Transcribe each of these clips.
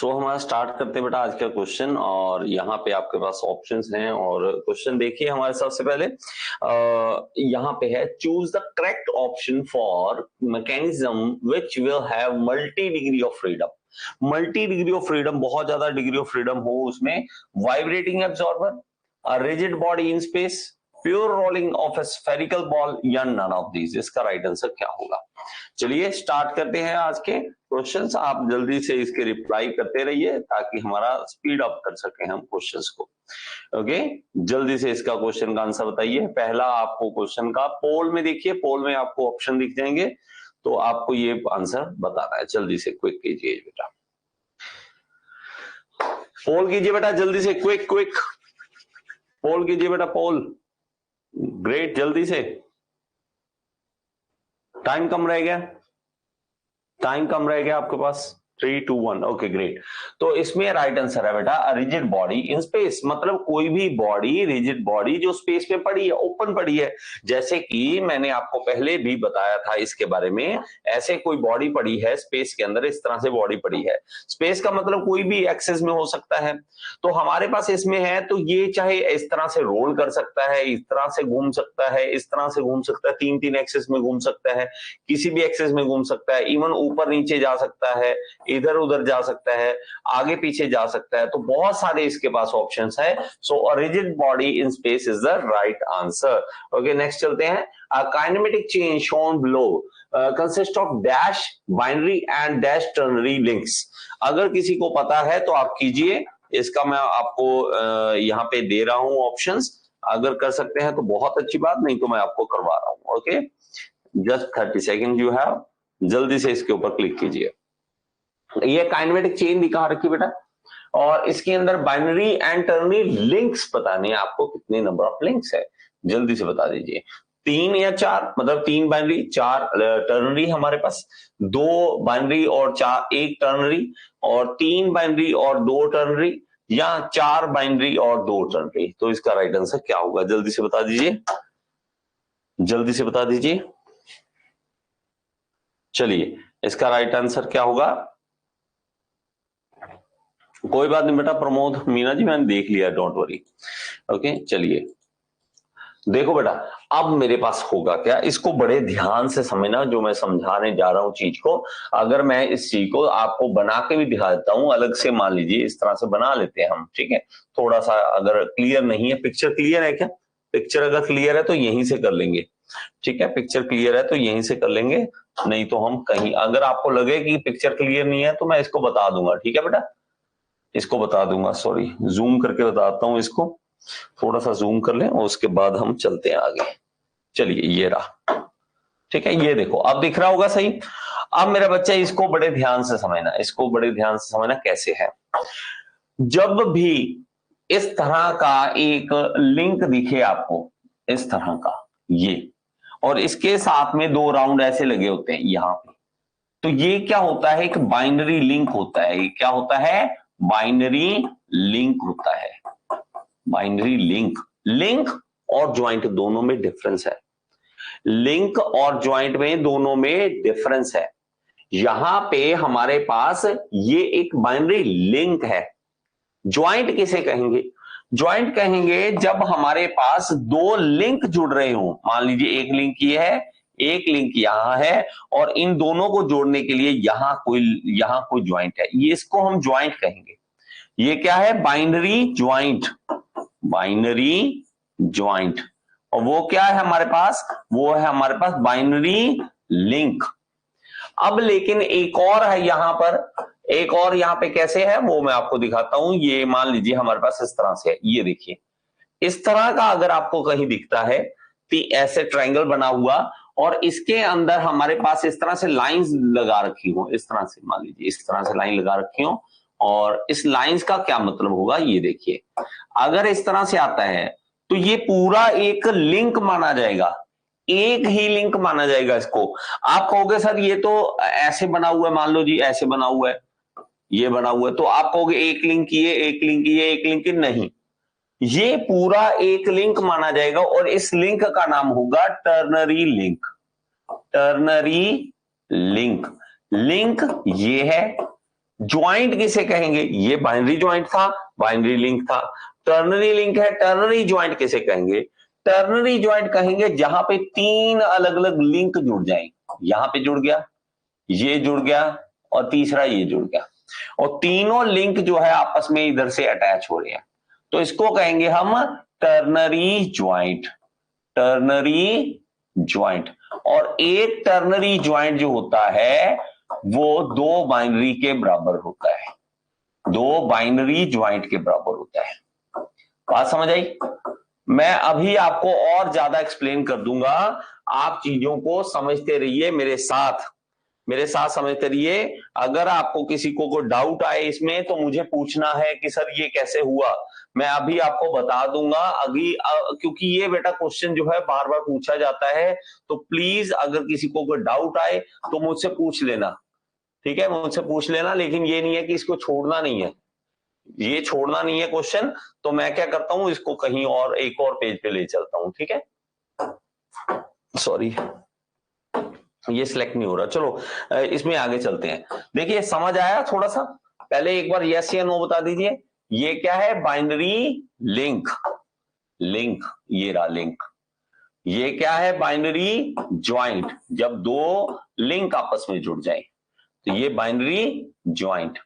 हमारा स्टार्ट करते हैं बेटा आज का क्वेश्चन। और यहाँ पे आपके पास ऑप्शंस हैं और क्वेश्चन देखिए हमारे सबसे पहले यहाँ पे है choose the correct option for mechanism which will have multi degree of freedom. Multi degree of freedom, बहुत ज्यादा डिग्री ऑफ फ्रीडम हो उसमें। Vibrating absorber, rigid body in space, pure rolling of A spherical ball या none of these. इसका right answer क्या होगा? चलिए start करते हैं आज के क्वेश्चंस। आप जल्दी से इसके रिप्लाई करते रहिए ताकि हमारा स्पीड अप कर सके हम क्वेश्चंस को। ओके, जल्दी से इसका क्वेश्चन का आंसर बताइए। पहला आपको क्वेश्चन का पोल में देखिए, पोल में आपको ऑप्शन दिख जाएंगे तो आपको ये आंसर बताना है। जल्दी से क्विक कीजिए बेटा, पोल कीजिए बेटा, जल्दी से क्विक क्विक पोल कीजिए बेटा, पोल। ग्रेट, जल्दी से, टाइम कम रह गया, टाइम कम रह गया आपके पास। 3, 2, 1। Okay great. तो इसमें राइट आंसर है बेटा रिजिड बॉडी इन स्पेस, मतलब कोई भी बॉडी, रिजिड बॉडी जो स्पेस में पड़ी है, ओपन पड़ी है। जैसे कि मैंने आपको पहले भी बताया था इसके बारे में, ऐसे कोई बॉडी पड़ी है स्पेस के अंदर, इस तरह से बॉडी पड़ी है। स्पेस का मतलब कोई भी एक्सेस में हो सकता है। तो हमारे पास इसमें है तो ये चाहे इस तरह से रोल कर सकता है, इस तरह से घूम सकता है, इस तरह से घूम सकता है, 3 एक्सेस में घूम सकता है, किसी भी एक्सेस में घूम सकता है, इवन ऊपर नीचे जा सकता है, इधर उधर जा सकता है, आगे पीछे जा सकता है। तो बहुत सारे इसके पास ऑप्शंस है। So a rigid body in space is the right answer. Okay, next चलते हैं। A kinematic chain shown below consist of dash binary and dash ternary links. अगर किसी को पता है तो आप कीजिए, इसका मैं आपको यहाँ पे दे रहा हूं ऑप्शंस। अगर कर सकते हैं तो बहुत अच्छी बात, नहीं तो मैं आपको करवा रहा हूं। Okay, just 30 second you have, जल्दी से इसके ऊपर क्लिक कीजिए। ये काइनेमेटिक चेन दिखा रखी बेटा, और इसके अंदर बाइनरी एंड टर्नरी लिंक्स पता नहीं आपको कितने नंबर ऑफ लिंक्स है, जल्दी से बता दीजिए। 3 या 4, मतलब 3 बाइनरी 4 टर्नरी हमारे पास, 2 बाइनरी और 1 टर्नरी, और 3 बाइनरी और 2 टर्नरी, या 4 बाइनरी और 2 टर्नरी। तो इसका राइट आंसर क्या होगा? जल्दी से बता दीजिए, जल्दी से बता दीजिए। चलिए इसका राइट आंसर क्या होगा? कोई बात नहीं बेटा प्रमोद, मीना जी मैंने देख लिया, डोंट वरी। ओके चलिए देखो बेटा, अब मेरे पास होगा क्या, इसको बड़े ध्यान से समझना जो मैं समझाने जा रहा हूं चीज को। अगर मैं इस चीज को आपको बना के भी दिखा देता हूं अलग से, मान लीजिए इस तरह से बना लेते हैं हम, ठीक है। थोड़ा सा अगर क्लियर नहीं है, पिक्चर क्लियर है क्या? पिक्चर अगर क्लियर है तो यहीं से कर लेंगे, ठीक है। पिक्चर क्लियर है तो यहीं से कर लेंगे, नहीं तो हम कहीं, अगर आपको लगे कि पिक्चर क्लियर नहीं है तो मैं इसको बता दूंगा, ठीक है बेटा, इसको बता दूंगा। सॉरी, जूम करके बताता हूं इसको, थोड़ा सा जूम कर लें और उसके बाद हम चलते हैं आगे। चलिए ये रहा, ठीक है, ये देखो अब दिख रहा होगा सही। अब मेरा बच्चा इसको बड़े ध्यान से समझना, इसको बड़े ध्यान से समझना कैसे है। जब भी इस तरह का एक लिंक दिखे आपको, इस तरह का ये, और इसके साथ में 2 राउंड ऐसे लगे होते हैं यहां पे, तो ये क्या होता है? एक बाइनरी लिंक होता है। ये क्या होता है? बाइनरी लिंक होता है। बाइनरी लिंक, लिंक और ज्वाइंट दोनों में डिफरेंस है। लिंक और ज्वाइंट में दोनों में डिफरेंस है। यहां पे हमारे पास ये एक बाइनरी लिंक है। ज्वाइंट किसे कहेंगे? ज्वाइंट कहेंगे जब हमारे पास 2 लिंक जुड़ रहे हो। मान लीजिए एक लिंक ये है, एक लिंक यहां है, और इन दोनों को जोड़ने के लिए यहां कोई ज्वाइंट है, ये इसको हम ज्वाइंट कहेंगे। ये क्या है? Binary joint, binary joint. और वो क्या है हमारे पास? वो है हमारे पास बाइनरी लिंक। अब लेकिन एक और है यहां पर, एक और यहां पे कैसे है वो मैं आपको दिखाता हूं। ये मान लीजिए हमारे पास इस तरह से है, ये देखिए इस तरह का अगर आपको कहीं दिखता है तो ऐसे ट्रायंगल बना हुआ, और इसके अंदर हमारे पास इस तरह से लाइंस लगा रखी हो, इस तरह से मान लीजिए इस तरह से लाइन लगा रखी हो। और इस लाइंस का क्या मतलब होगा ये देखिए, अगर इस तरह से आता है तो ये पूरा एक लिंक माना जाएगा, एक ही लिंक माना जाएगा इसको। आप कहोगे सर ये तो ऐसे बना हुआ है, मान लो जी ऐसे बना हुआ है, ये बना हुआ है, तो आप कहोगे एक लिंक ये, एक लिंक ये, एक लिंक नहीं, ये पूरा एक लिंक माना जाएगा, और इस लिंक का नाम होगा ternary link. Ternary link, link ये है, ज्वाइंट किसे कहेंगे, ये बाइनरी ज्वाइंट था, बाइनरी लिंक था। टर्नरी लिंक है, टर्नरी ज्वाइंट किसे कहेंगे, टर्नरी ज्वाइंट कहेंगे जहां पे तीन अलग अलग लिंक जुड़ जाएं। यहां पे जुड़ गया, ये जुड़ गया, और तीसरा ये जुड़ गया, और तीनों लिंक जो है आपस में इधर से अटैच हो रहे हैं, तो इसको कहेंगे हम टर्नरी ज्वाइंट। Ternary joint. और एक टर्नरी ज्वाइंट जो होता है वो दो बाइनरी के बराबर होता है, दो बाइनरी ज्वाइंट के बराबर होता है। बात समझ आई? मैं अभी आपको और ज्यादा एक्सप्लेन कर दूंगा, आप चीजों को समझते रहिए मेरे साथ समझते रहिए। अगर आपको किसी को कोई डाउट आए इसमें तो मुझे पूछना है कि सर ये कैसे हुआ, मैं अभी आपको बता दूंगा अभी, क्योंकि ये बेटा क्वेश्चन जो है बार बार पूछा जाता है, तो प्लीज अगर किसी को कोई डाउट आए तो मुझसे पूछ लेना, ठीक है, मुझसे पूछ लेना। लेकिन ये नहीं है कि इसको छोड़ना नहीं है, ये छोड़ना नहीं है क्वेश्चन, तो मैं क्या करता हूं, इसको कहीं और एक और पेज पे ले चलता हूं, ठीक है। सॉरी, ये सिलेक्ट नहीं हो रहा, चलो इसमें आगे चलते हैं। देखिए समझ आया थोड़ा सा, पहले एक बार यस या नो बता दीजिए। ये क्या है, बाइनरी लिंक, लिंक ये रहा लिंक। ये क्या है, बाइनरी ज्वाइंट, जब दो लिंक आपस में जुड़ जाए तो ये बाइनरी ज्वाइंट।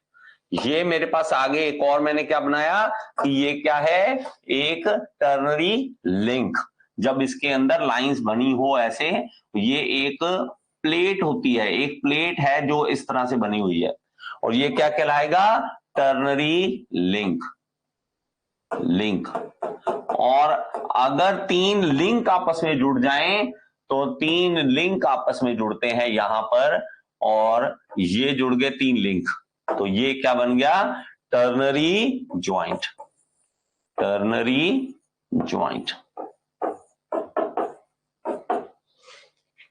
ये मेरे पास आगे एक और मैंने क्या बनाया कि ये क्या है, एक टर्नरी लिंक। जब इसके अंदर लाइंस बनी हो ऐसे, ये एक प्लेट होती है, एक प्लेट है जो इस तरह से बनी हुई है, और ये क्या कहलाएगा, टर्नरी लिंक, लिंक। और अगर तीन लिंक आपस में जुड़ जाएं तो तीन लिंक आपस में जुड़ते हैं यहां पर, और ये जुड़ गए तीन लिंक, तो ये क्या बन गया, टर्नरी ज्वाइंट, टर्नरी ज्वाइंट।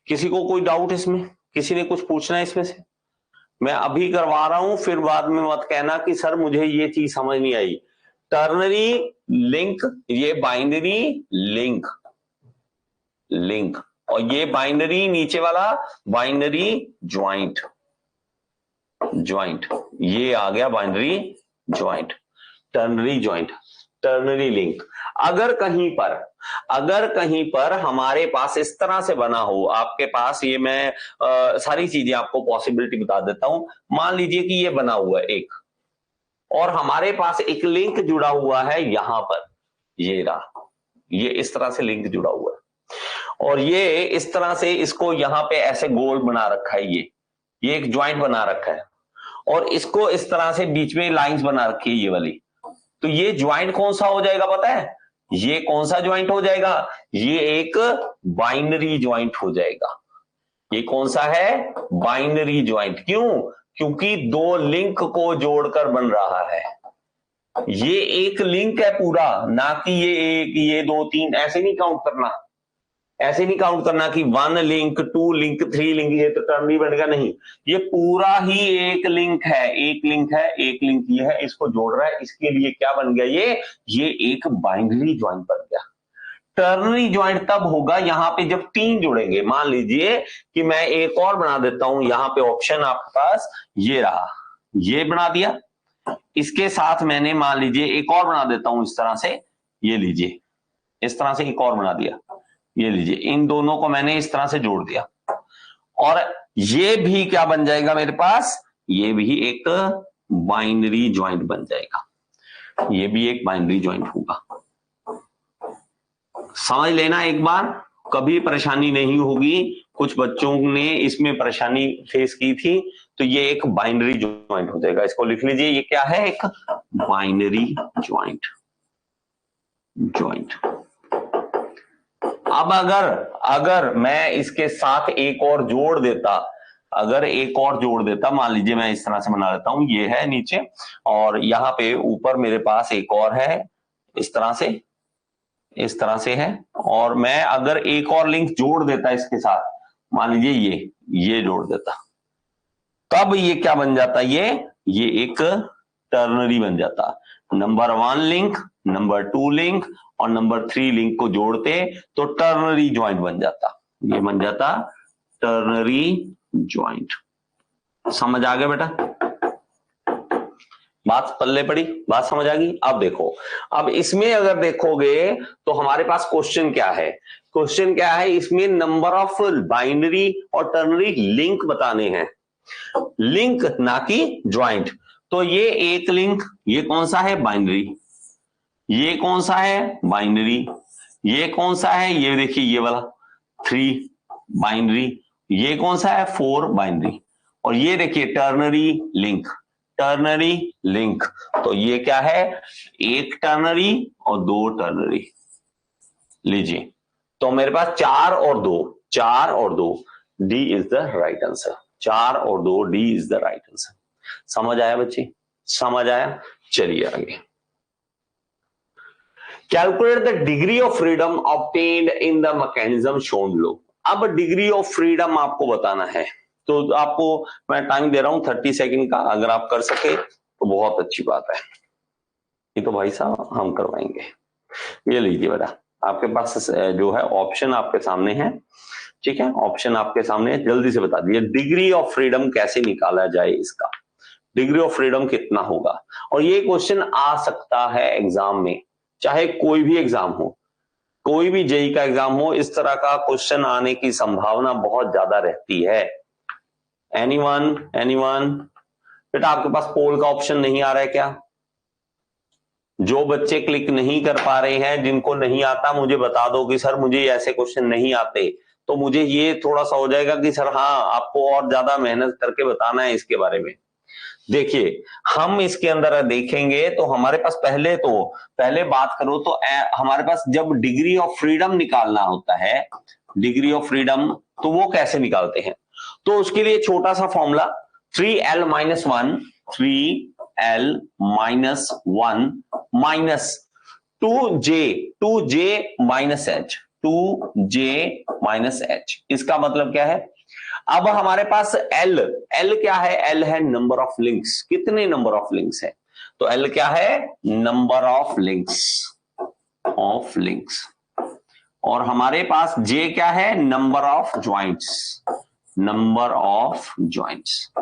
किसी को कोई डाउट इसमें, किसी ने कुछ पूछना है इसमें से? मैं अभी करवा रहा हूं, फिर बाद में मत कहना कि सर मुझे ये चीज समझ नहीं आई। टर्नरी लिंक, ये बाइनरी लिंक, लिंक, और ये बाइनरी नीचे वाला बाइनरी ज्वाइंट, ज्वाइंट, ये आ गया binary joint, ternary joint, ternary link. अगर कहीं पर हमारे पास इस तरह से बना हो, आपके पास ये मैं सारी चीजें आपको पॉसिबिलिटी बता देता हूं। मान लीजिए कि ये बना हुआ है एक, और हमारे पास एक लिंक जुड़ा हुआ है यहां पर, ये रहा, ये इस तरह से लिंक जुड़ा हुआ है, और ये इस तरह से इसको यहां पे ऐसे गोल बना रखा है, ये एक ज्वाइंट बना रखा है, और इसको इस तरह से बीच में लाइंस बना रखी है ये वाली। तो ये ज्वाइंट कौन सा हो जाएगा पता है, ये कौन सा ज्वाइंट हो जाएगा, ये एक बाइनरी ज्वाइंट हो जाएगा। ये कौन सा है, बाइनरी ज्वाइंट। क्यों, क्योंकि दो लिंक को जोड़कर बन रहा है, ये एक लिंक है पूरा, ना कि ये एक, ये दो, तीन, ऐसे नहीं काउंट करना, ऐसे नहीं काउंट करना कि one link, two link, three link, ये तो टर्नरी बनेगा नहीं। ये पूरा ही एक लिंक है, एक लिंक है, एक लिंक ये है, इसको जोड़ रहा है, इसके लिए क्या बन गया, ये एक बाइनरी ज्वाइंट बन गया। टर्नरी ज्वाइंट तब होगा यहां पे जब तीन जुड़ेंगे। मान लीजिए कि मैं एक और बना देता हूं, यहां पे ऑप्शन आपके पास ये रहा, ये बना दिया, इसके साथ मैंने मान लीजिए एक और बना देता हूं इस तरह से, ये लीजिए, इस तरह से एक और बना दिया, ये लीजिए, इन दोनों को मैंने इस तरह से जोड़ दिया, और ये भी क्या बन जाएगा मेरे पास, ये भी एक बाइनरी ज्वाइंट बन जाएगा, ये भी एक बाइनरी ज्वाइंट होगा। समझ लेना एक बार, कभी परेशानी नहीं होगी। कुछ बच्चों ने इसमें परेशानी फेस की थी, तो ये एक बाइनरी ज्वाइंट हो जाएगा। इसको लिख लीजिए, ये क्या है, एक बाइनरी ज्वाइंट, ज्वाइंट। अब अगर मैं इसके साथ एक और जोड़ देता, अगर एक और जोड़ देता, मान लीजिए मैं इस तरह से बना लेता हूं, ये है नीचे, और यहां पे ऊपर मेरे पास एक और है, इस तरह से, इस तरह से है, और मैं अगर एक और लिंक जोड़ देता इसके साथ, मान लीजिए ये जोड़ देता, तब ये क्या बन जाता, ये एक टर्नरी बन जाता। Number one link, number two link और नंबर थ्री लिंक को जोड़ते तो टर्नरी ज्वाइंट बन जाता, ये बन जाता टर्नरी ज्वाइंट। समझ आ गया बेटा? बात पल्ले पड़ी, बात समझ आ गई? अब देखो, अब इसमें अगर देखोगे तो हमारे पास क्वेश्चन क्या है, क्वेश्चन क्या है इसमें, नंबर ऑफ बाइनरी और टर्नरी लिंक बताने हैं, लिंक ना कि ज्वाइंट। तो ये एक लिंक, ये कौन सा है, बाइनरी, ये कौन सा है, बाइनरी, ये कौन सा है, ये देखिए ये वाला 3 बाइनरी, ये कौन सा है 4 बाइनरी, और ये देखिए टर्नरी लिंक, टर्नरी लिंक। तो ये क्या है, एक टर्नरी और 2 टर्नरी। लीजिए, तो मेरे पास 4 और 2, 4 और 2, D is the right answer, 4 और 2 D is the right answer. समझ आया बच्चे, समझ आया? चलिए आगे। Calculate the degree of freedom obtained in the mechanism shown below. अब डिग्री ऑफ फ्रीडम आपको बताना है, तो आपको मैं टाइम दे रहा हूं 30 सेकंड का, अगर आप कर सके तो बहुत अच्छी बात है। ये तो भाई साहब हम करवाएंगे। ये लीजिए बेटा, आपके पास जो है ऑप्शन आपके सामने है, ठीक है, ऑप्शन आपके सामने है, जल्दी से बता दीजिए डिग्री ऑफ फ्रीडम कैसे निकाला जाए, इसका डिग्री ऑफ फ्रीडम कितना होगा। और ये क्वेश्चन आ सकता है एग्जाम में, चाहे कोई भी एग्जाम हो, कोई भी जेई का एग्जाम हो, इस तरह का क्वेश्चन आने की संभावना बहुत ज्यादा रहती है। Anyone, anyone? बेटा आपके पास पोल का ऑप्शन नहीं आ रहा है क्या? जो बच्चे क्लिक नहीं कर पा रहे हैं, जिनको नहीं आता, मुझे बता दो कि सर मुझे ऐसे क्वेश्चन नहीं आते, तो मुझे ये थोड़ा सा हो जाएगा कि सर हाँ आपको और ज्यादा मेहनत करके बताना है इसके बारे में। देखिए, हम इसके अंदर देखेंगे तो हमारे पास पहले बात करो तो हमारे पास जब डिग्री ऑफ फ्रीडम निकालना होता है, डिग्री ऑफ फ्रीडम, तो वो कैसे निकालते हैं? तो उसके लिए छोटा सा formula 3l - 1, 3l - 1 minus 2j minus h, 2j minus h। इसका मतलब क्या है? अब हमारे पास L क्या है? L है नंबर ऑफ लिंक्स, कितने नंबर ऑफ लिंक्स है, तो L क्या है, नंबर ऑफ लिंक्स, और हमारे पास J क्या है, number of joints, number of joints.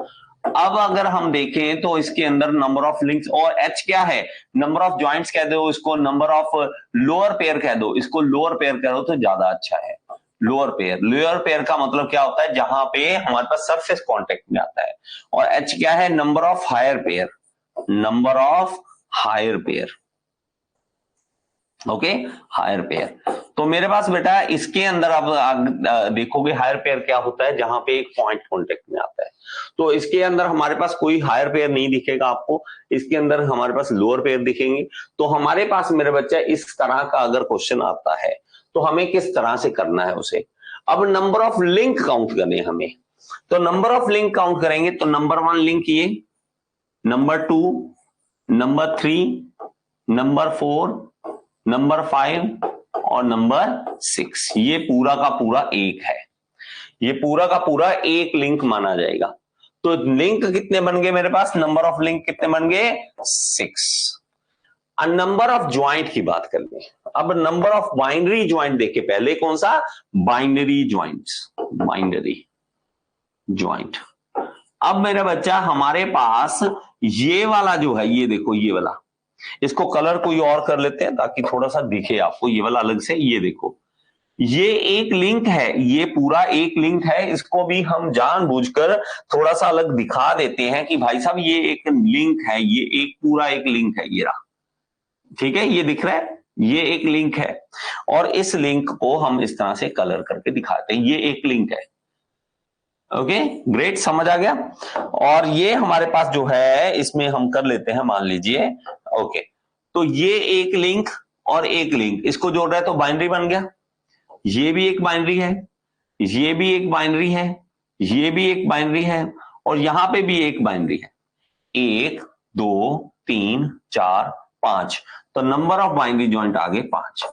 अब अगर हम देखें तो इसके अंदर नंबर ऑफ लिंक्स, और H क्या है, नंबर ऑफ ज्वाइंट्स कह दो, इसको नंबर ऑफ लोअर पेयर कह दो, इसको लोअर पेयर कह दो तो ज्यादा अच्छा है। लोअर पेयर का मतलब क्या होता है, जहां पे हमारे पास सरफेस कांटेक्ट में आता है। और H क्या है, number of higher pair, number of higher pair, okay, higher pair. तो मेरे पास बेटा इसके अंदर अब देखोगे हायर पेयर क्या होता है, जहां पे एक पॉइंट कांटेक्ट में आता है। तो इसके अंदर हमारे पास कोई हायर पेयर नहीं दिखेगा आपको, इसके अंदर हमारे पास लोअर पेयर दिखेंगे। तो हमारे पास मेरे बच्चा इस तरह का अगर क्वेश्चन आता है तो हमें किस तरह से करना है उसे। अब नंबर ऑफ लिंक काउंट करने हमें, तो नंबर ऑफ लिंक काउंट करेंगे तो नंबर 1 लिंक ये, नंबर 2, नंबर 3, नंबर 4, नंबर 5 और नंबर 6, ये पूरा का पूरा एक है, ये पूरा का पूरा एक लिंक माना जाएगा। तो लिंक कितने बन गए मेरे पास, नंबर ऑफ लिंक कितने बन गए, 6। नंबर ऑफ ज्वाइंट की बात कर ले। अब नंबर ऑफ बाइनरी ज्वाइंट देखे पहले, कौन सा, बाइनरी ज्वाइंट्स, बाइनरी ज्वाइंट। अब मेरा बच्चा हमारे पास ये वाला जो है, ये देखो ये वाला, इसको कलर कोई और कर लेते हैं ताकि थोड़ा सा दिखे आपको, ये वाला अलग से, ये देखो ये एक लिंक है, ये पूरा एक लिंक है, इसको भी हम जानबूझकर थोड़ा सा अलग दिखा देते हैं कि भाई साहब ये एक लिंक है, ये एक पूरा एक लिंक है, ये रहा, ठीक है, ये दिख रहा है, ये एक लिंक है, और इस लिंक को हम इस तरह से कलर करके दिखाते हैं, ये एक लिंक है। ओके ग्रेट, समझ आ गया। और ये हमारे पास जो है इसमें हम कर लेते हैं, मान लीजिए, ओके, तो ये एक लिंक और एक लिंक, इसको जोड़ रहा है तो बाइनरी बन गया, ये भी एक बाइनरी है, ये भी एक बाइनरी है, ये भी एक बाइनरी है, और यहां पे भी एक बाइनरी है, 1 2 3 4 5, तो नंबर ऑफ बाइनरी ज्वाइंट आ गए 5।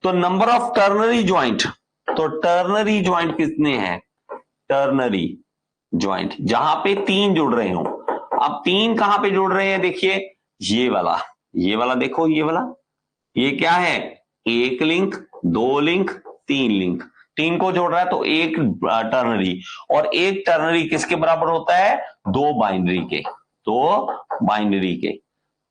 तो नंबर ऑफ टर्नरी ज्वाइंट, तो टर्नरी ज्वाइंट कितने हैं, टर्नरी ज्वाइंट जहां पे 3 जुड़ रहे हो। अब 3 कहां पे जुड़ रहे हैं, देखिए ये वाला देखो, ये वाला, ये क्या है, एक लिंक, 2 लिंक, 3 लिंक, 3 को जोड़ रहा है तो एक टर्नरी, और एक टर्नरी किसके बराबर होता है? 2 बाइनरी के,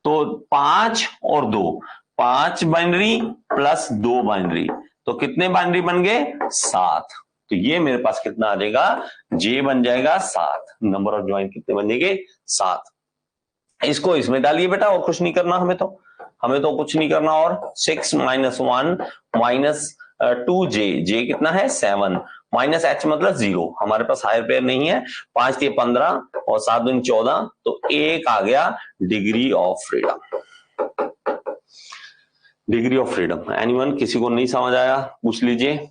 तो 5 और 2, 5 बाइनरी प्लस 2 बाइनरी, तो कितने बाइनरी बन गए? 7। तो ये मेरे पास कितना आ जाएगा? जे बन जाएगा 7। नंबर ऑफ ज्वाइन कितने बन जाएंगे? 7। इसको इसमें डालिए बेटा, और कुछ नहीं करना हमें तो कुछ नहीं करना। और 6 - 1 - 2 जे कितना है? 7 माइनस एच मतलब 0, हमारे पास हायर पेयर नहीं है। 5 × 15 और 7 × 14, तो 1 आ गया डिग्री ऑफ फ्रीडम। एनीवन? किसी को नहीं समझ आया पूछ लीजिए,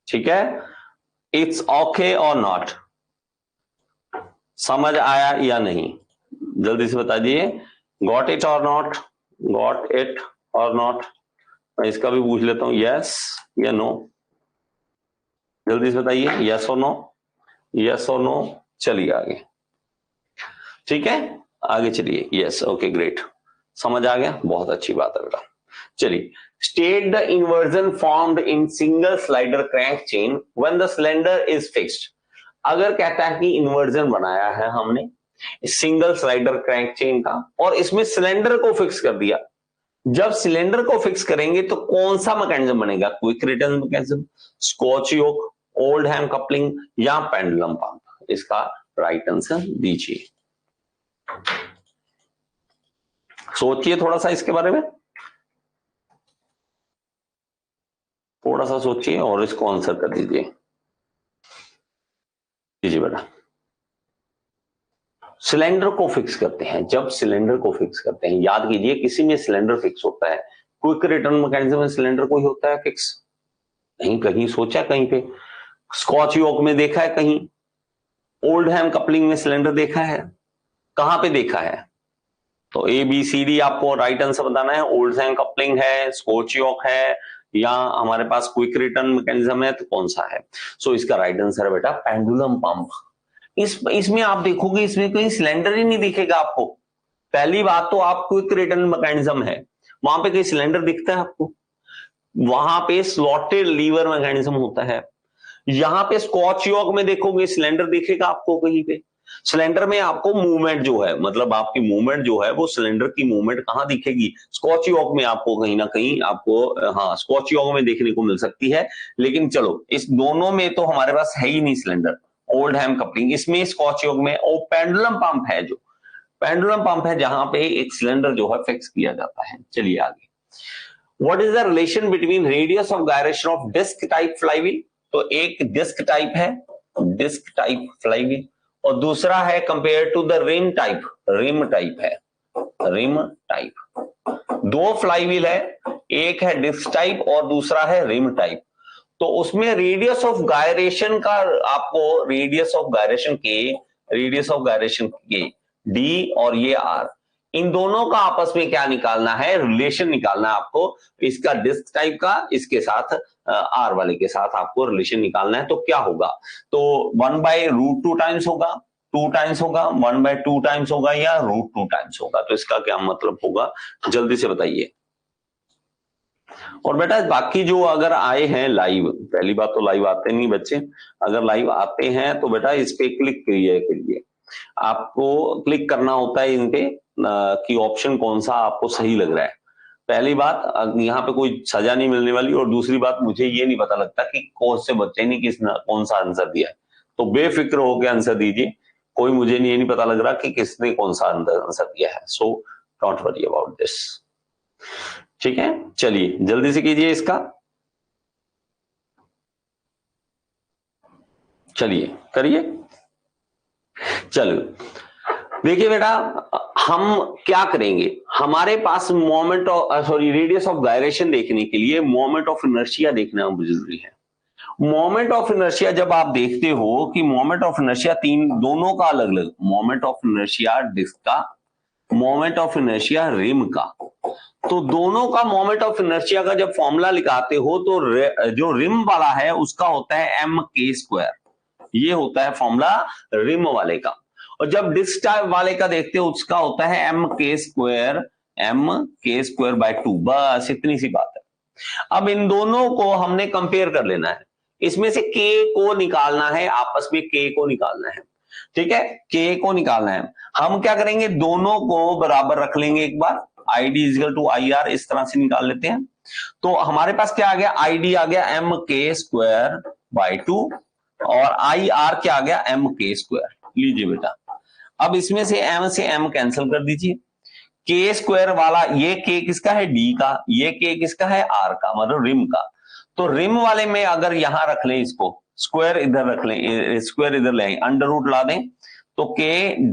ठीक है? इट्स ओके और नॉट? समझ आया या नहीं? जल्दी से बता दीजिए। गॉट इट और नॉट? मैं इसका भी पूछ लेता हूं, यस या नो? जल्दी से बताइए, यस और नो। चलिए आगे, ठीक है, आगे चलिए। यस, ओके, ग्रेट, समझ आ गया, बहुत अच्छी बात है बेटा। चलिए, state the inversion formed in single slider crank chain when the cylinder is fixed. अगर कहता है कि इन्वर्जन बनाया है हमने सिंगल स्लाइडर क्रैंक चेन का, और इसमें सिलेंडर को फिक्स कर दिया, जब सिलेंडर को फिक्स करेंगे तो कौन सा मैकेनिज्म बनेगा? क्विक रिटर्न मैकेनिज्म, स्कॉच योक, ओल्डहैम कपलिंग या पेंडुलम पंप? इसका राइट आंसर दीजिए। सोचिए थोड़ा सा इसके बारे में, थोड़ा सा सोचिए और इसको आंसर कर दीजिए बेटा। सिलेंडर को फिक्स करते हैं, जब सिलेंडर को फिक्स करते हैं, याद कीजिए किसी में सिलेंडर फिक्स होता है, क्विक रिटर्न मैकेनिज्म में सिलेंडर को ही होता है फिक्स। कहीं सोचा, कहीं पे स्कॉच योक में देखा है, कहीं ओल्डहैम कपलिंग में सिलेंडर देखा है, कहां पे देखा है? तो ABCD आपको राइट आंसर बताना है। ओल्डहैम कपलिंग है, स्कॉच योक है, या हमारे पास क्विक रिटर्न मैकेनिज्म है, तो कौन सा है? सो इसका राइट आंसर है बेटा पेंडुलम पंप। इसमें आप देखोगे, इसमें कोई सिलेंडर ही नहीं दिखेगा आपको। पहली बात तो आप क्विक रिटर्न मैकेनिज्म है, वहां पे कोई सिलेंडर दिखता है आपको? वहां पे स्लॉटेड लीवर मैकेनिज्म होता है। यहां पे स्कॉच योक में देखोगे सिलेंडर दिखेगा आपको कहीं पे? सिलेंडर में आपको मूवमेंट जो है, मतलब आपकी मूवमेंट जो है, वो सिलेंडर की मूवमेंट कहां दिखेगी? स्कॉच योक में आपको कहीं ना कहीं आपको, हाँ, स्कॉच योक में देखने को मिल सकती है। लेकिन चलो, इस दोनों में तो हमारे पास है ही नहीं सिलेंडर। ओल्डहैम कपलिंग, इसमें स्कॉच योक में, और पेंडुलम पंप है, जो पेंडुलम पंप है जहां पे एक सिलेंडर जो है फिक्स किया जाता है। चलिए आगे। What is the relation between radius of gyration of disc type flywheel? तो एक डिस्क टाइप है, डिस्क टाइप फ्लाईव्हील, और दूसरा है compare to the rim type है, रिम टाइप। दो फ्लाईव्हील है, एक है डिस्क टाइप और दूसरा है रिम टाइप। तो उसमें रेडियस ऑफ गायरेशन का, आपको रेडियस ऑफ गायरेशन के डी और ये आर, इन दोनों का आपस में क्या निकालना है? रिलेशन निकालना है आपको। इसका डिस्क टाइप का इसके साथ, आर वाले के साथ आपको रिलेशन निकालना है। तो क्या होगा? तो 1/√2 टाइम्स होगा, 2 टाइम्स होगा, 1/2 टाइम्स होगा, या √2 टाइम्स होगा? तो इसका क्या मतलब होगा, जल्दी से बताइए। और बेटा बाकी जो अगर आए हैं लाइव, पहली बात तो लाइव आते नहीं बच्चे, अगर लाइव आते हैं तो बेटा इस पे क्लिक करिए, आपको क्लिक करना होता है इन पे कि ऑप्शन कौन सा आपको सही लग रहा है। पहली बात, यहाँ पे कोई सजा नहीं मिलने वाली, और दूसरी बात, मुझे ये नहीं पता लगता कि कौन से बच्चे ने कौन सा आंसर दिया है। तो बेफिक्र होकर आंसर दीजिए, कोई मुझे ये नहीं पता लग रहा कि किसने कौन सा आंसर दिया है। So don't worry about this, ठीक है? चलिए जल्दी से कीजिए इसका, चलिए करिए। चलो देखिए बेटा, हम क्या करेंगे, हमारे पास moment of radius of gyration देखने के लिए मोमेंट ऑफ इनर्शिया देखना जरूरी है। मोमेंट ऑफ इनर्शिया जब आप देखते हो कि मोमेंट ऑफ इनर्शिया दोनों का अलग अलग, मोमेंट ऑफ इनर्शिया डिस्क का, मोमेंट ऑफ इनर्शिया रिम का, तो दोनों का मोमेंट ऑफ इनर्शिया का जब फॉर्मूला लिखाते हो तो जो रिम वाला है उसका होता है mk², ये होता है फॉर्मूला रिम वाले का। और जब डिस्क टाइप वाले का देखते हो उसका होता है mk²/2, बस इतनी सी बात है। अब इन दोनों को हमने कंपेयर कर लेना है, इसमें से k को निकालना है, आपस में k को निकालना है, ठीक है, k को निकालना है। हम क्या करेंगे, दोनों को बराबर रख लेंगे एक बार, id equal to I R, इस तरह से निकाल लेते हैं। तो हमारे पास क्या आ गया, id आ गया एम के स्क्वायर बाई 2 और आई आर क्या आ गया, एम के स्क्वायर। लीजिए बेटा, अब इसमें से m कैंसिल कर दीजिए, के स्क्वायर वाला ये k किसका है, d का, ये k किसका है, r का, मतलब रिम का। तो रिम वाले में अगर यहां रख लें, इसको स्क्वायर इधर रख लें, स्क्वायर इधर ले अंडर रूट ला दें, तो k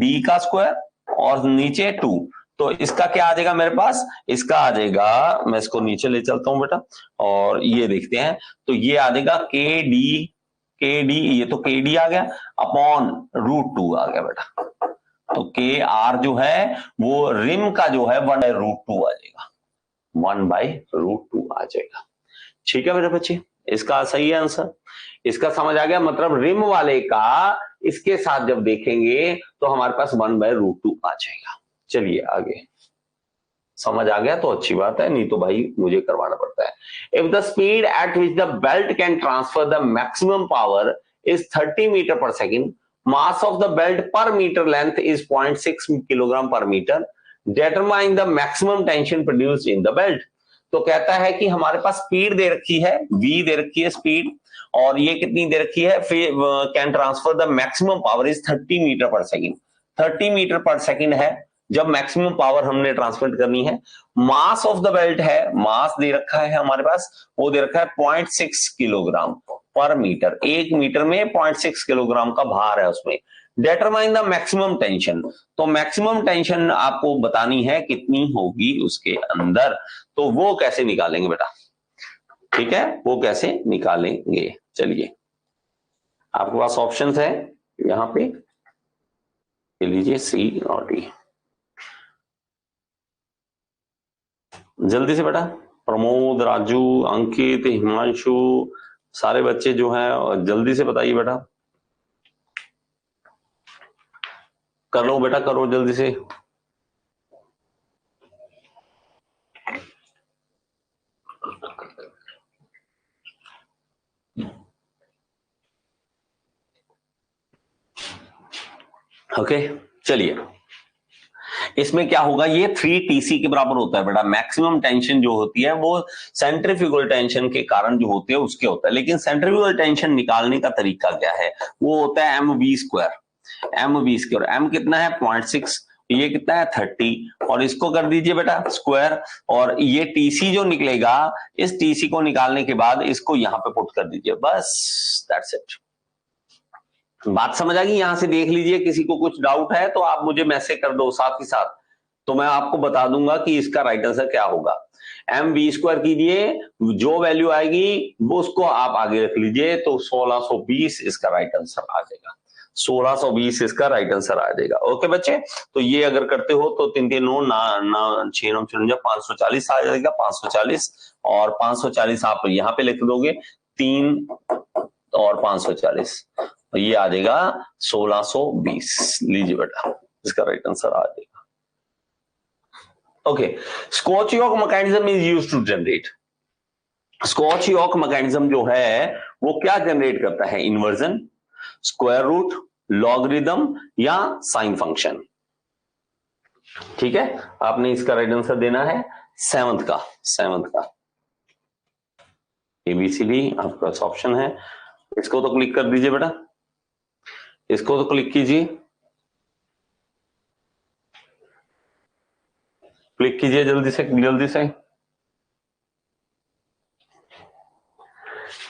d का स्क्वायर और नीचे 2, तो इसका क्या आ जाएगा मेरे पास, इसका आ जाएगा, मैं इसको नीचे ले चलता हूं बेटा और ये देखते हैं, तो ये आ जाएगा के डी, ये तो के डी आ गया अपॉन रूट 2 आ गया बेटा। तो के आर जो है वो रिम का जो है 1/√2 आ जाएगा, 1/√2 आ जाएगा। ठीक है मेरे बच्चे, इसका सही है आंसर, इसका समझ आ गया, मतलब रिम वाले का इसके साथ जब देखेंगे तो हमारे पास 1/√2 आ जाएगा। चलिए आगे, समझ आ गया तो अच्छी बात है, नहीं तो भाई मुझे करवाना पड़ता है। If the speed at which the belt can transfer the maximum power is 30 metre per second, mass of the belt per meter length is 0.6 kilogram per meter, determine the maximum tension produced in the belt। तो कहता है कि हमारे पास speed दे रखी है, v दे रखी है speed, और ये कितनी दे रखी है, can transfer the maximum power is 30 metre per second, 30 metre per second है जब मैक्सिमम पावर हमने ट्रांसफर करनी है। मास ऑफ द बेल्ट है, मास दे रखा है हमारे पास, वो दे रखा है 0.6 किलोग्राम पर मीटर, 1 मीटर में 0.6 किलोग्राम का भार है उसमें। डिटरमाइन द मैक्सिमम टेंशन, तो मैक्सिमम टेंशन आपको बतानी है कितनी होगी उसके अंदर, तो वो कैसे निकालेंगे बेटा, ठीक है, वो कैसे निकालेंगे। चलिए आपके पास ऑप्शंस है यहां पे, लीजिए सी और डी, जल्दी से बेटा, प्रमोद, राजू, अंकित, हिमांशु, सारे बच्चे जो हैं जल्दी से बताइए बेटा, कर लो बेटा, करो जल्दी से। ओके चलिए, इसमें क्या होगा, ये 3Tc के बराबर होता है बेटा। मैक्सिमम टेंशन जो होती है वो सेंट्रीफ्यूगल टेंशन के कारण जो होते हैं उसके होता है, लेकिन सेंट्रीफ्यूगल टेंशन निकालने का तरीका क्या है, वो होता है mv स्क्वायर। m कितना है 0.6, ये कितना है 30, और इसको कर दीजिए बेटा स्क्वायर, और ये टीसी जो निकलेगा, इस टीसी को निकालने के बाद इसको यहां पे पुट कर दीजिए, बस दैट्स इट। बात समझ आ गई, यहां से देख लीजिए, किसी को कुछ डाउट है तो आप मुझे मैसेज कर दो साथ ही साथ, तो मैं आपको बता दूंगा कि इसका राइट आंसर क्या होगा। mv स्क्वायर कीजिए, जो वैल्यू आएगी वो उसको आप आगे रख लीजिए, तो 1620 इसका राइट आंसर आ जाएगा, 1620 इसका राइट आंसर आ जाएगा। ओके बच्चे, तो ये अगर करते हो तो 3 3 9 ना 6 9 54 540 आ जाएगा, 540, और 540 आप यहाँ पे लिख दोगे 3 और 540, ये आ जाएगा 1620। लीजिए बेटा, इसका राइट आंसर आ जाएगा। Okay, Scotch yoke mechanism is used to generate, Scotch yoke mechanism जो है वो क्या जनरेट करता है, इन्वर्जन, स्क्वायर रूट, लॉगरिदम या साइन फंक्शन। ठीक है, आपने इसका राइट आंसर देना है 7th का एबीसीडी आपका ऑप्शन है। इसको तो क्लिक कर दीजिए बेटा, इसको तो क्लिक कीजिए, क्लिक कीजिए जल्दी से जल्दी से।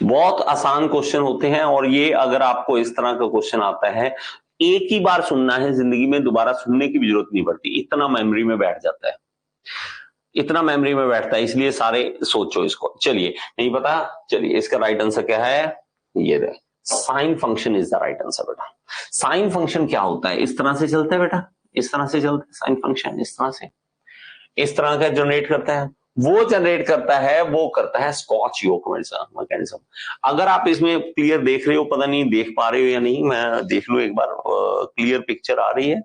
बहुत आसान क्वेश्चन होते हैं, और ये अगर आपको इस तरह का क्वेश्चन आता है, एक ही बार सुनना है, जिंदगी में दोबारा सुनने की भी जरूरत नहीं पड़ती, इतना मेमोरी में बैठ जाता है, इतना मेमोरी में बैठता है, इसलिए सारे सोचो इसको। चलिए, नहीं पता, चलिए इसका राइट आंसर क्या है, ये रहे, sine function is the right answer बेटा। साइन फंक्शन क्या होता है, इस तरह से चलता है बेटा, इस तरह से चलता है साइन फंक्शन, इस तरह का जनरेट करता है, वो जनरेट करता है, वो करता है स्कॉच योक मैकेनिज्म। अगर आप इसमें क्लियर देख रहे हो, पता नहीं देख पा रहे हो या नहीं, मैं देख लूं एक बार, क्लियर पिक्चर आ रही है,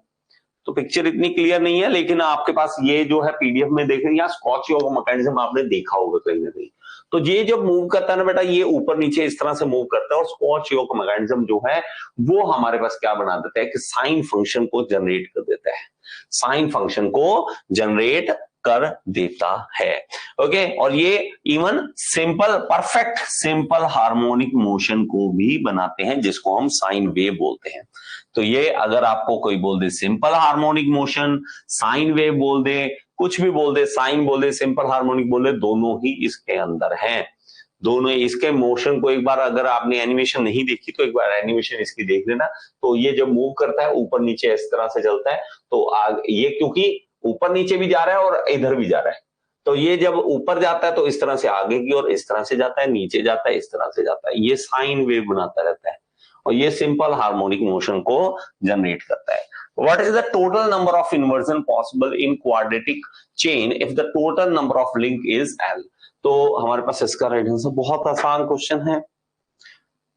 तो पिक्चर इतनी क्लियर नहीं है, लेकिन आपके पास ये जो है पीडीएफ में देख रहे हैं, स्कॉच योक मैकेनिज्म आपने देखा होगा कहीं ना कहीं। तो ये जब मूव करता है ना बेटा, ये ऊपर नीचे इस तरह से मूव करता है और स्कॉच योक मैकेनिज्म जो है वो हमारे पास क्या बना देता है कि साइन फंक्शन को जनरेट कर देता है, साइन फंक्शन को जनरेट कर देता है। ओके, और ये even simple perfect simple harmonic motion को भी बनाते हैं जिसको हम साइन वेव बोलते हैं। तो ये अगर आपको कोई बोल दे simple harmonic motion, sine wave बोल दे, कुछ भी बोल दे, साइन बोल दे, सिंपल हार्मोनिक बोल दे, दोनों ही इसके अंदर हैं। दोनों इसके मोशन को एक बार अगर आपने एनिमेशन नहीं देखी तो एक बार एनिमेशन इसकी देख लेना। तो ये जब मूव करता है ऊपर नीचे इस तरह से चलता है, तो ये क्योंकि ऊपर नीचे भी जा रहा है और इधर भी जा रहा है, तो ये जब ऊपर जाता है तो इस तरह से आगे की ओर इस तरह से जाता है, नीचे जाता है इस तरह से जाता है, ये साइन वेव बनाता रहता है और ये सिंपल हार्मोनिक मोशन को जनरेट करता है। What is the total number of inversion possible in quadratic chain if the total number of link is L? तो हमारे पास इसका राइट आंसर बहुत आसान क्वेश्चन है,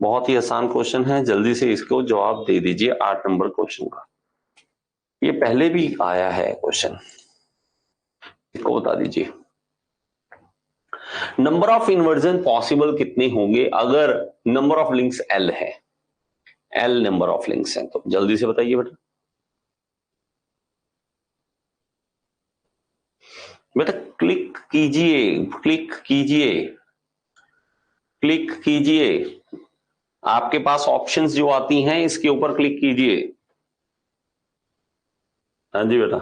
बहुत ही आसान क्वेश्चन है, जल्दी से इसको जवाब दे दीजिए 8 नंबर क्वेश्चन का। ये पहले भी आया है क्वेश्चन, इसको बता दीजिए। नंबर ऑफ इन्वर्जन पॉसिबल कितने होंगे अगर नंबर ऑफ लिंक्स एल है, एल नंबर ऑफ लिंक्स हैं, तो जल्दी से बताइए बेटा। बेटा क्लिक कीजिए, क्लिक कीजिए, क्लिक कीजिए, आपके पास ऑप्शंस जो आती हैं इसके ऊपर क्लिक कीजिए। हाँ जी बेटा,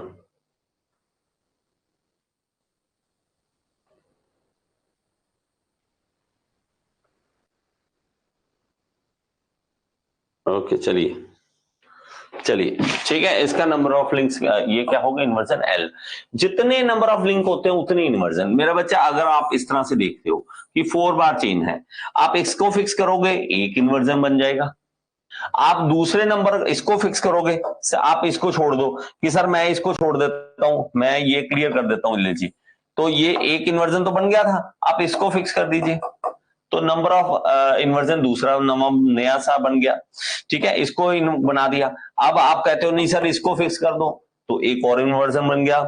ओके चलिए चलिए ठीक है। इसका नंबर ऑफ लिंक्स ये क्या होगा, इन्वर्जन एल। जितने नंबर ऑफ लिंक होते हैं उतने इन्वर्जन। मेरा बच्चा अगर आप इस तरह से देखते हो कि 4 बार चेन है, आप इसको फिक्स करोगे एक इन्वर्जन बन जाएगा, आप दूसरे नंबर इसको फिक्स करोगे, आप इसको छोड़ दो कि सर मैं इसको छोड़ देता हूं, मैं ये क्लियर कर देता हूं, लीजिए, तो ये एक इन्वर्जन तो बन गया था, आप इसको फिक्स कर दीजिए तो नंबर ऑफ इन्वर्जन दूसरा नया सा बन गया। ठीक है, इसको बना दिया। अब आप कहते हो नहीं सर इसको फिक्स कर दो, तो एक और इन्वर्जन बन गया।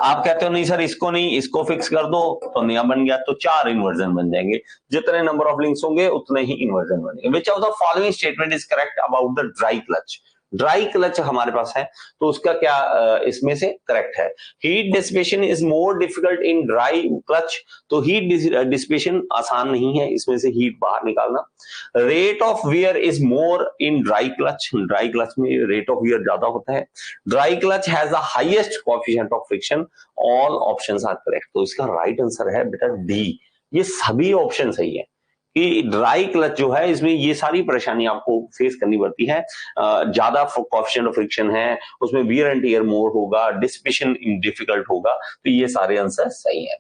आप कहते हो नहीं सर इसको नहीं, इसको फिक्स कर दो, तो नया बन गया, तो 4 इन्वर्जन बन जाएंगे। जितने नंबर ऑफ लिंक्स होंगे उतने ही इन्वर्जन बनेंगे। Which of the following statement is correct about the dry clutch? Dry clutch हमारे पास है तो उसका क्या इसमें से करेक्ट है? Heat dissipation is more difficult in dry clutch, तो हीट डिसिपेशन आसान नहीं है इसमें से हीट बाहर निकालना। Rate of wear is more in dry clutch, dry clutch में रेट ऑफ वियर ज्यादा होता है। Dry clutch has the highest coefficient of friction, all options are correct. तो इसका राइट आंसर है बेटा डी, ये सभी ऑप्शन सही है कि ड्राई क्लच जो है इसमें ये सारी परेशानी आपको फेस करनी पड़ती है। ज्यादा कोएफिशिएंट ऑफ फ्रिक्शन है, उसमें वियर एंड टियर मोर होगा, डिसिपेशन डिफिकल्ट होगा, तो ये सारे आंसर सही है।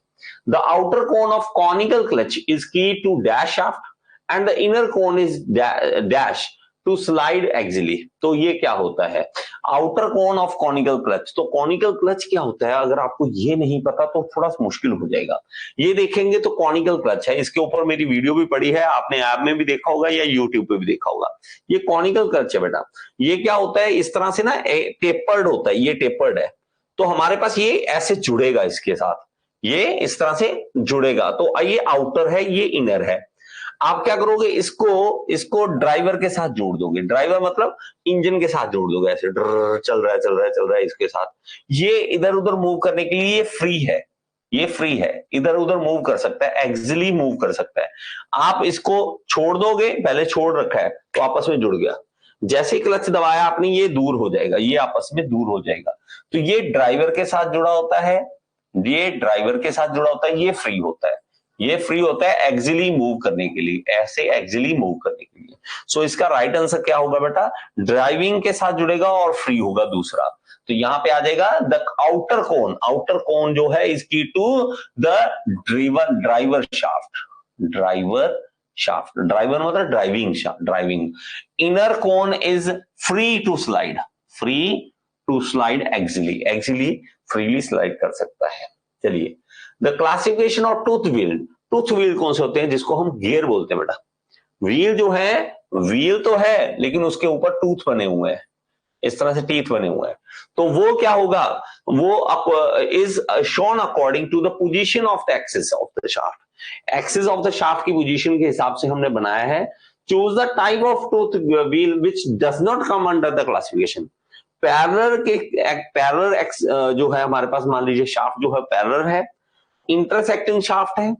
The outer cone of conical clutch is key to dash shaft and the inner cone is dash to slide axially. तो ये क्या होता है outer cone of conical clutch? तो कॉनिकल क्लच क्या होता है अगर आपको ये नहीं पता तो थोड़ा सा मुश्किल हो जाएगा। ये देखेंगे तो कॉनिकल क्लच है, इसके ऊपर मेरी वीडियो भी पड़ी है, आपने ऐप में भी देखा होगा या यूट्यूब पे भी देखा होगा। ये कॉनिकल क्लच है बेटा। ये क्या होता है इस तरह से ना टेपर्ड होता है, ये टेपर्ड है, तो हमारे पास ये ऐसे जुड़ेगा इसके साथ, ये इस तरह से जुड़ेगा, तो ये आउटर है ये इनर है। आप क्या करोगे इसको ड्राइवर के साथ जोड़ दोगे, ड्राइवर मतलब इंजन के साथ जोड़ दोगे, ऐसे चल रहा है इसके साथ। ये इधर उधर मूव करने के लिए ये फ्री है, ये फ्री है, इधर उधर मूव कर सकता है, एक्सिली मूव कर सकता है। आप इसको छोड़ दोगे, पहले छोड़ रखा है तो आपस में जुड़ गया, जैसे क्लच दबाया आपने ये दूर हो जाएगा, ये आपस में दूर हो जाएगा। तो ये ड्राइवर के साथ जुड़ा होता है, ये ड्राइवर के साथ जुड़ा होता है, ये फ्री होता है, ये फ्री होता है एक्सिली मूव करने के लिए, ऐसे एक्सिली मूव करने के लिए। सो इसका राइट आंसर क्या होगा बेटा, ड्राइविंग के साथ जुड़ेगा और फ्री होगा दूसरा। तो यहां पे आ जाएगा the outer cone, outer cone जो है इसकी to the driver shaft, driver shaft, driver मतलब driving shaft, driving. Inner cone is free to slide, free to slide axially, axially freely slide कर सकता है। चलिए, the classification of tooth wheel, tooth wheel कौन से होते हैं जिसको हम गियर बोलते हैं बेटा? व्हील जो है, व्हील तो है लेकिन उसके ऊपर टूथ बने हुए हैं, इस तरह से टीथ बने हुए हैं, तो वो क्या होगा, वो is shown according to the position of the axis of the shaft. Axis of the shaft की पोजीशन के हिसाब से हमने बनाया है। Choose the type of tooth wheel which does not come under the classification. Parallel जो है हमारे पास, मान लीजिए शाफ्ट जो है पैरेलल है, इंटरसेक्टिंग शाफ्ट है,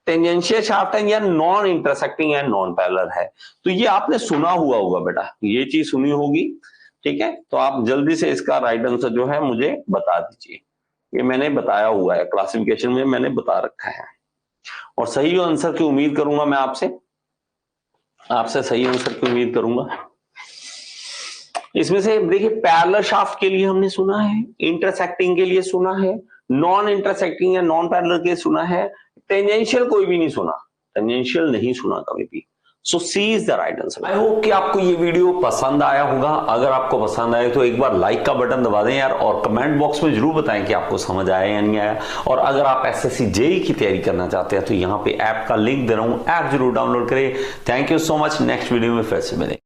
टेंजेंशियल शाफ्ट है, या non intersecting and non parallel है। तो ये आपने सुना हुआ होगा बेटा, ये चीज सुनी होगी, ठीक है। तो आप जल्दी से इसका राइट आंसर जो है मुझे बता दीजिए। ये मैंने बताया हुआ है, क्लासिफिकेशन में मैंने बता रखा है, और सही आंसर की उम्मीद करूंगा मैं आपसे सही आंसर की उम्मीद करूंगा। इसमें से देखिए, पैरेलल शाफ्ट के लिए हमने सुना है, इंटरसेक्टिंग के लिए सुना है, नॉन इंटरसेक्टिंग या नॉन पैरेलल के लिए सुना है, टेंजेंशियल कोई भी नहीं सुना, टेंजेंशियल नहीं सुना कभी भी। So C is the right answer. I hope कि आपको ये वीडियो पसंद आया होगा। अगर आपको पसंद आए तो एक बार लाइक का बटन दबा दें यार, और कमेंट बॉक्स में जरूर बताएं कि आपको समझ आया या नहीं आया। और अगर आप एसएससी जेईई की तैयारी करना चाहते हैं तो यहाँ पे ऐप का लिंक दे रहा हूं, ऐप जरूर डाउनलोड करें। Thank you so much. Next video में फिर से मिलेंगे।